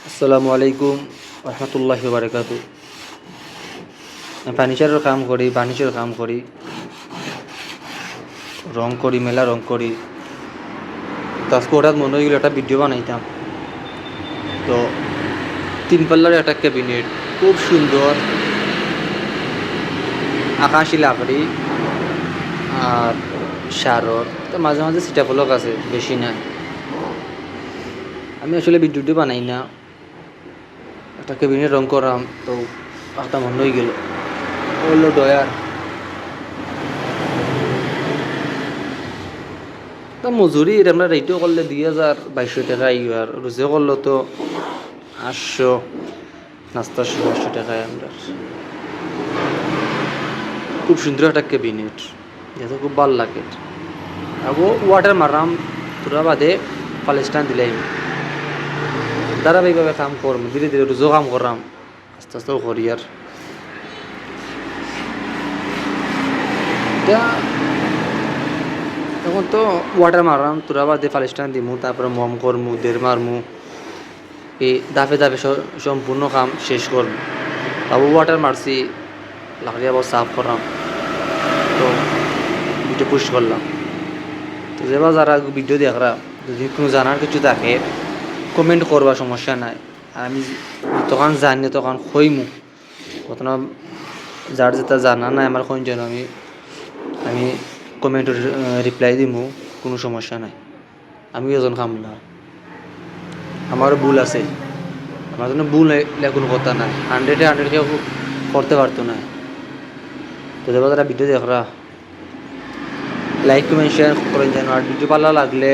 আসসালামু আলাইকুম রহমতুল্লাহি বারাকাতু। ফার্নিচারের কাম করি, বার্নিশের কাম করি, রং করি, মেলা রং করি। তো আজকে হঠাৎ মনে হয়ে গেলো একটা ভিডিও বানাইতাম। তো 3 পাল্লার একটা ক্যাবিনেট, খুব সুন্দর, আকাশি লাকড়ি আর সারর। তো মাঝে মাঝে সিটাফলক আছে, বেশি নাই। আমি আসলে ভিডিওটি বানাই না, একটা ক্যাবিনেট রং করাম। তো একটা মনে হয়ে গেল, বললো ডয়ার। তো মজুরি আমরা রেটও করলে 2,200 টাকা আর রোজে করলো তো 800, নাস্তা 800 টাকায় আমরা। খুব সুন্দর একটা ক্যাবিনেট, যেহেতু খুব ভালো লাগে। আগো ওয়াটার মারাম, তোরা বাদে পালেস্টাইন দিলাই ধারাবাহিকভাবে কাম করম, ধীরে ধীরে রোজও কাম করাম, আস্তে আস্তেও করি। আর এটা তখন তো ওয়াটার মারলাম, তোরা বাদে পালেস্টাইন দিমু, তারপরে মম করমু, দের মারমু, এই দাফে দাফে সম্পূর্ণ কাম শেষ করব। তারপর ওয়াটার মারছি, লাকড়ি আবার সাফ করলাম, তো ভিডিও পুশ করলাম। তো যেবার যারা ভিডিও দেখরা, যদি কোনো জানার কিছু থাকে কমেন্ট করবা, সমস্যা নাই। আর আমি তখন জানি তখন কইমু, প্রথম যার যেটা জানা নাই আমার কোন যেন আমি কমেন্টের রিপ্লাই দিমু, কোনো সমস্যা নাই। আমি এজন কামলা, আমারও ভুল আছে, আমার জন্য ভুল হইলে কোনো কথা নাই। 100-100 কেউ করতে পারতো না। তো যারা যারা ভিডিও দেখরা, লাইক কমেন্ট শেয়ার করেন যেন। আর ভিডিও ভালো লাগলে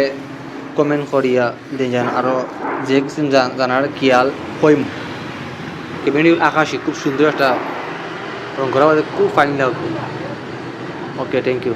কমেন্ট করিয়া দেন যেন। আরও যে কিছু জানার খেয়াল কইম। কেমনি আকাশি খুব সুন্দর একটা রং করা, খুব ফাইন লাগবে। ওকে, থ্যাংক ইউ।